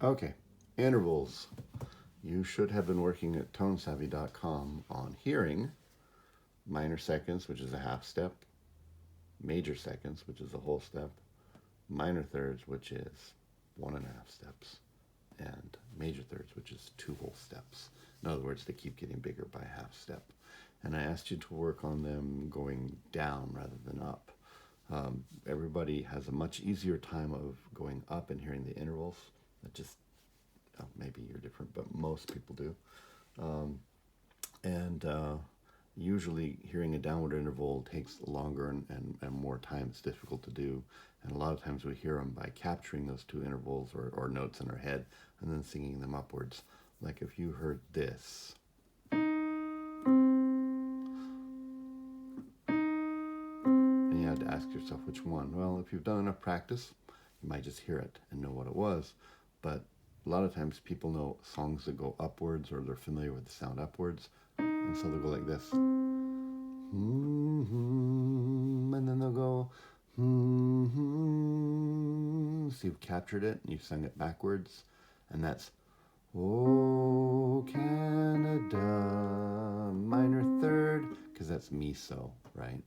Okay, intervals. You should have been working at tonesavvy.com on hearing minor seconds, which is a half step, major seconds, which is a whole step, minor thirds, which is 1.5 steps, and major thirds, which is 2 whole steps. In other words, they keep getting bigger by a half step. And I asked you to work on them going down rather than up. Everybody has a much easier time of going up and hearing the intervals. That just, maybe you're different, but most people do. And usually hearing a downward interval takes longer and more time. It's difficult to do. And a lot of times we hear them by capturing those 2 intervals or notes in our head and then singing them upwards. Like if you heard this. And you had to ask yourself which one. Well, if you've done enough practice, you might just hear it and know what it was. But a lot of times people know songs that go upwards or they're familiar with the sound upwards. And so they'll go like this. Mm-hmm. And then they'll go, mm-hmm. So you've captured it and you've sung it backwards. And that's, oh, Canada, minor third, because that's me so, right?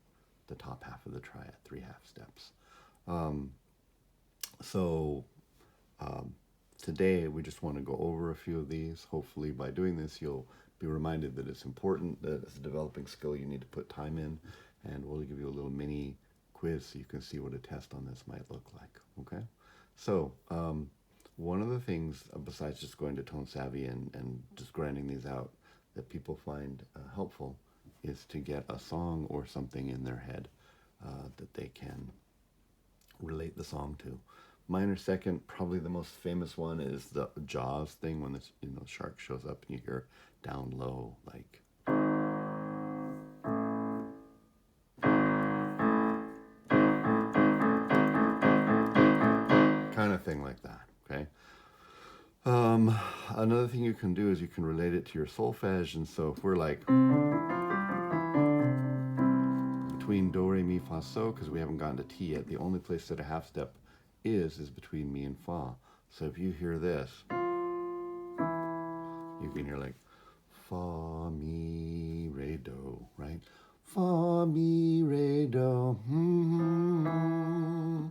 The top half of the triad, 3 half steps. So today we just want to go over a few of these. Hopefully by doing this you'll be reminded that it's important, that it's a developing skill you need to put time in, and we'll give you a little mini quiz so you can see what a test on this might look like. Okay, so one of the things besides just going to Tone Savvy and just grinding these out that people find helpful is to get a song or something in their head that they can relate the song to. Minor second, probably the most famous one is the Jaws thing when this shark shows up and you hear down low, like kind of thing like that. Okay. Another thing you can do is you can relate it to your solfege, and so if we're like between do, re, mi, fa, so, because we haven't gotten to T yet, the only place that a half step is between mi and fa. So if you hear this, you can hear like fa, mi, re, do, right? Fa, mi, re, do. Mm-hmm.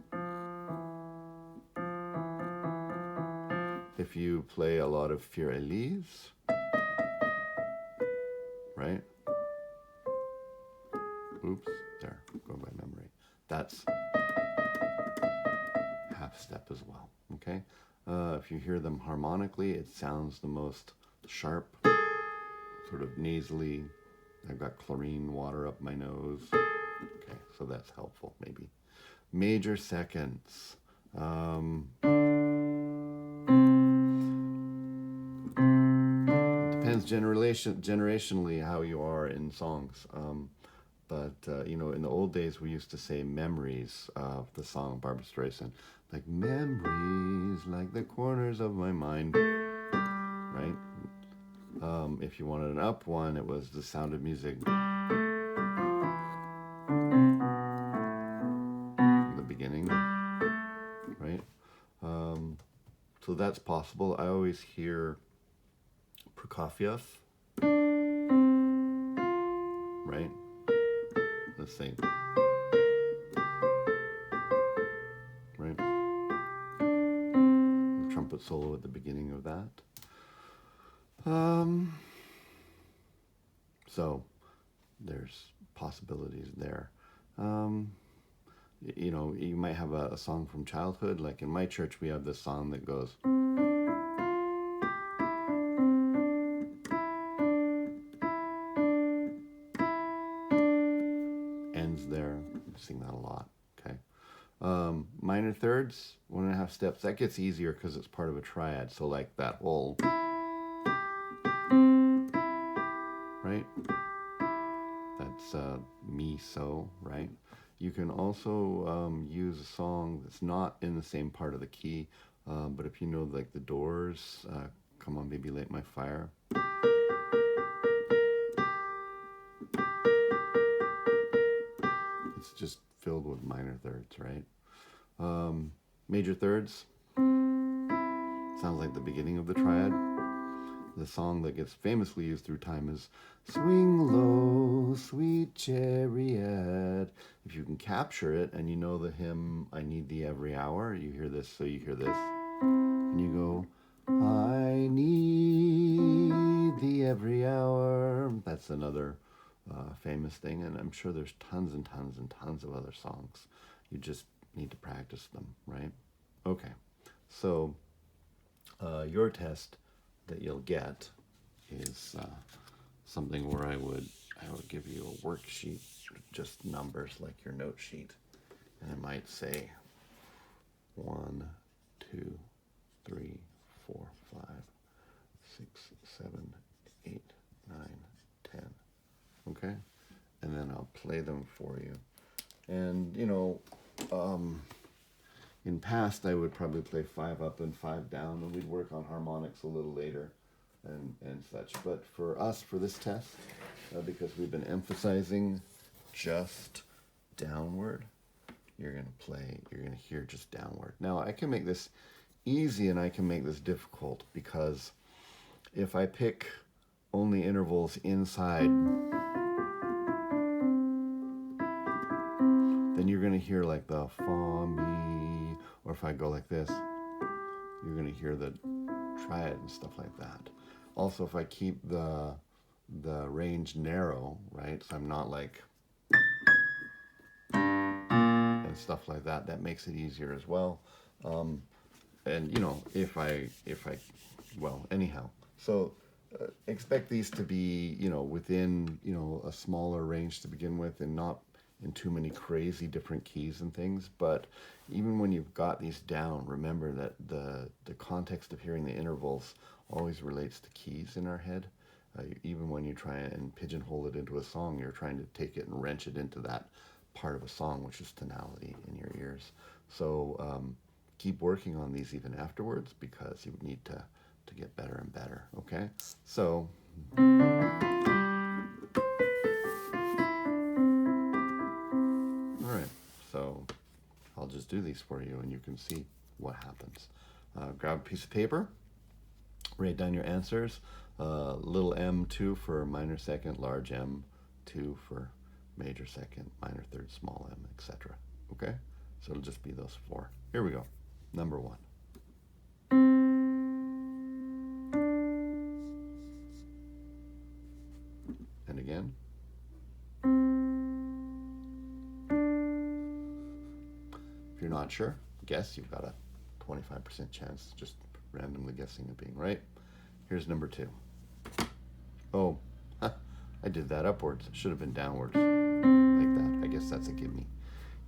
If you play a lot of Für Elise, right? Oops, there, going by memory. That's half step as well, okay? If you hear them harmonically, it sounds the most sharp, sort of nasally. I've got chlorine water up my nose. Okay, so that's helpful, maybe. Major seconds. Depends generationally how you are in songs. But in the old days, we used to say memories of the song Barbra Streisand, like memories, like the corners of my mind, right? If you wanted an up one, it was The Sound of Music. The beginning, right? So that's possible. I always hear Prokofiev, right? Let's see. Right? The trumpet solo at the beginning of that. So there's possibilities there. You might have a song from childhood. Like in my church, we have this song that goes. Ends there. I sing that a lot. Okay. Minor thirds, 1.5 steps. That gets easier because it's part of a triad. So like that whole. Right? That's mi, so, right? You can also use a song that's not in the same part of the key, but if you know like the Doors, Come On Baby Light My Fire. It's just filled with minor thirds, right? Major thirds, sounds like the beginning of the triad. The song that gets famously used through time is "Swing Low, Sweet Chariot." If you can capture it and you know the hymn "I Need Thee Every Hour," you hear this, so you hear this, and you go, "I need thee every hour." That's another famous thing, and I'm sure there's tons and tons and tons of other songs. You just need to practice them, right? Okay, so your test that you'll get is something where I would give you a worksheet, just numbers like your note sheet, and it might say 1, 2, 3, 4, 5, 6, 7, 8, 9, 10. Okay, and then I'll play them for you. And in past I would probably play 5 up and 5 down, and we'd work on harmonics a little later and such. But for us, for this test, because we've been emphasizing just downward, you're gonna hear just downward. Now I can make this easy and I can make this difficult, because if I pick only intervals inside, then you're going to hear like the fa, mi, or if I go like this, you're going to hear the triad and stuff like that. Also, if I keep the range narrow, right, so I'm not like, and stuff like that, that makes it easier as well. And well, anyhow, so expect these to be, within, a smaller range to begin with, and not in too many crazy different keys and things. But even when you've got these down, remember that the context of hearing the intervals always relates to keys in our head. Even when you try and pigeonhole it into a song, you're trying to take it and wrench it into that part of a song, which is tonality in your ears. So keep working on these even afterwards, because you need to get better and better, okay? So so I'll just do these for you and you can see what happens. Grab a piece of paper, write down your answers. Little m2 for minor second, large M2 for major second, minor third, small m, etc. Okay? So it'll just be those 4. Here we go. Number 1. And again. If you're not sure, guess. You've got a 25% chance just randomly guessing it being right. Here's number 2. Oh, I did that upwards. It should have been downwards like that. I guess that's a gimme.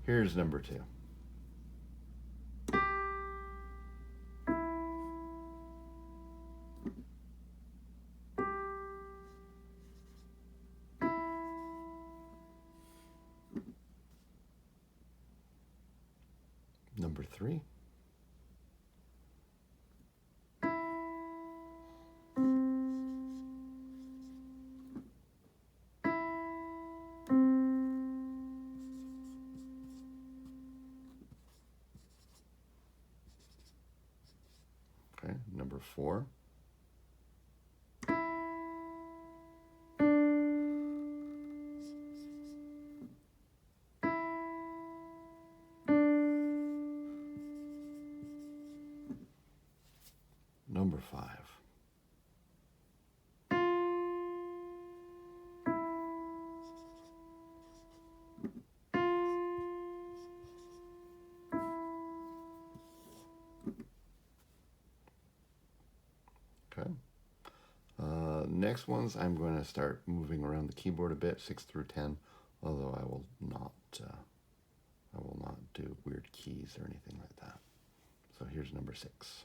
Here's number 2. Number 3. Okay, number 4. Number 5. Okay. Next ones, I'm going to start moving around the keyboard a bit, 6 through 10, although I will not do weird keys or anything like that. So here's number 6.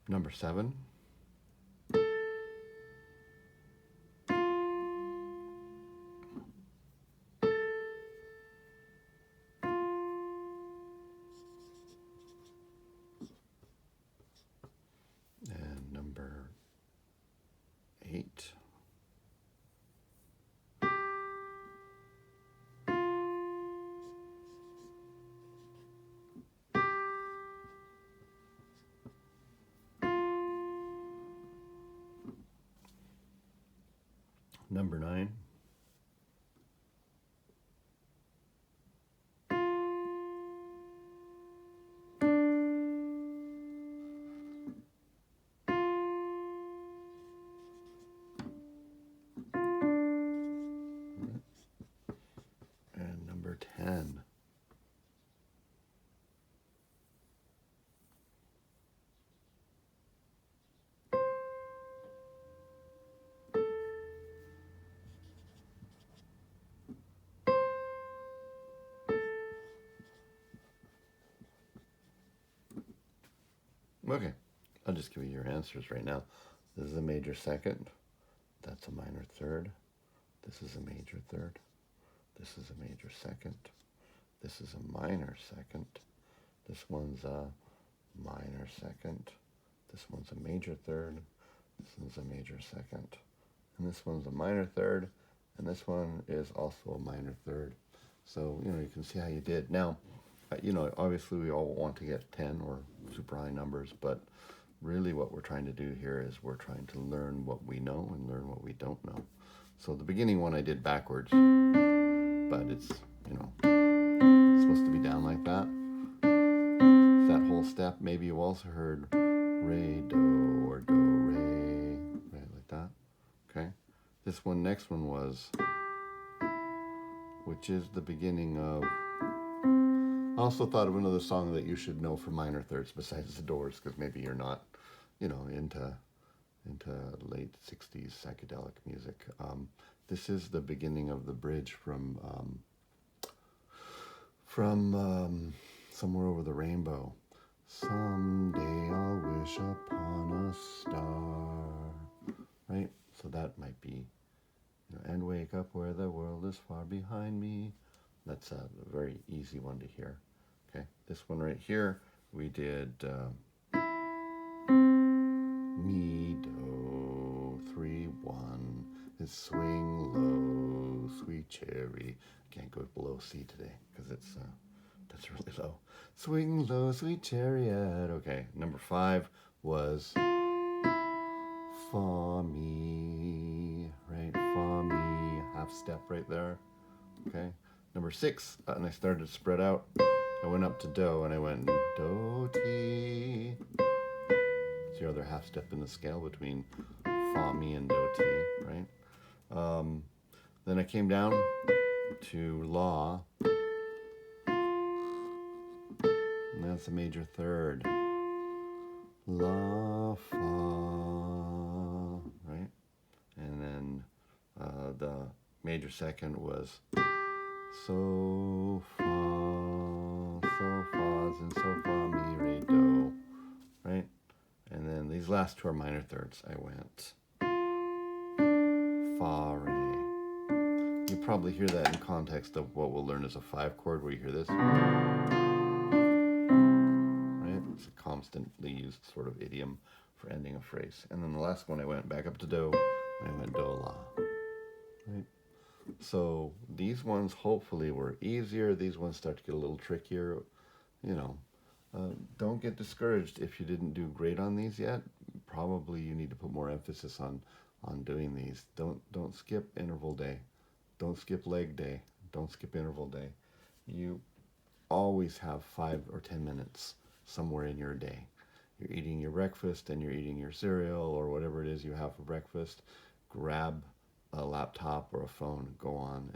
Number 7. And number 8. Number 9. And number 10. Okay, I'll just give you your answers right now. This is a major second. That's a minor third. This is a major third. This is a major second. This is a minor second. This one's a minor second. This one's a major third. This one's a major second. And this one's a minor third. And this one is also a minor third. So, you can see how you did. Now, obviously we all want to get 10 or super high numbers, but really what we're trying to do here is we're trying to learn what we know and learn what we don't know. So the beginning one I did backwards, but it's, supposed to be down like that. That whole step. Maybe you also heard re, do, or do, re, right, like that. Okay. This next one was, which is the beginning of, I also thought of another song that you should know for minor thirds besides The Doors, because maybe you're not, into late 60s psychedelic music. This is the beginning of the bridge from Somewhere Over the Rainbow. Someday I'll wish upon a star. Right? So that might be, and wake up where the world is far behind me. That's a very easy one to hear. Okay, this one right here, we did mi, do, 3, 1. It's swing low, sweet cherry. Can't go below C today because that's really low. Swing low, sweet chariot. Okay, number 5 was fa mi, right? Fa mi, half step right there. Okay. Number 6, and I started to spread out. I went up to do, and I went do, ti. It's your other half step in the scale between fa, mi, and do, ti, right? Then I came down to la, and that's a major third. La, fa, right? And then the major second was so, fa, and so, fa, mi, re, do, right? And then these last 2 are minor thirds. I went fa, re. You probably hear that in context of what we'll learn as a 5 chord, where you hear this. Right? It's a constantly used sort of idiom for ending a phrase. And then the last one, I went back up to do, and I went do, la. Right? So these ones hopefully were easier. These ones start to get a little trickier. Don't get discouraged if you didn't do great on these yet. Probably you need to put more emphasis on doing these. Don't skip interval day. Don't skip leg day. Don't skip interval day. You always have 5 or 10 minutes somewhere in your day. You're eating your breakfast and you're eating your cereal or whatever it is you have for breakfast. Grab a laptop or a phone, go on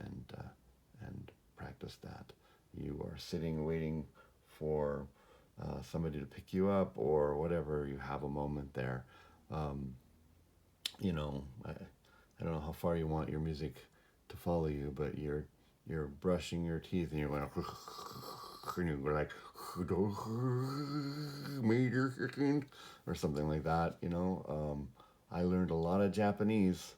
and practice that. You are sitting waiting for somebody to pick you up or whatever. You have a moment there. I don't know how far you want your music to follow you, but you're brushing your teeth and you're going and you're like major second or something like that. I learned a lot of Japanese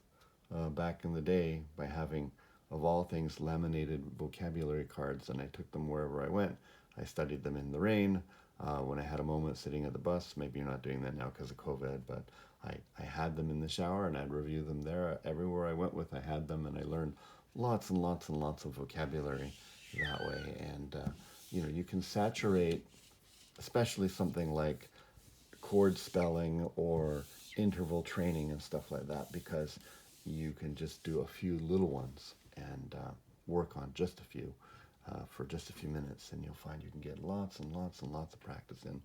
back in the day by having, of all things, laminated vocabulary cards, and I took them wherever I went. I studied them in the rain, when I had a moment sitting at the bus. Maybe you're not doing that now because of COVID, but I had them in the shower and I'd review them there. Everywhere I went with, I had them, and I learned lots and lots and lots of vocabulary that way. And you can saturate, especially something like chord spelling or interval training and stuff like that, because you can just do a few little ones and work on just a few for just a few minutes, and you'll find you can get lots and lots and lots of practice in.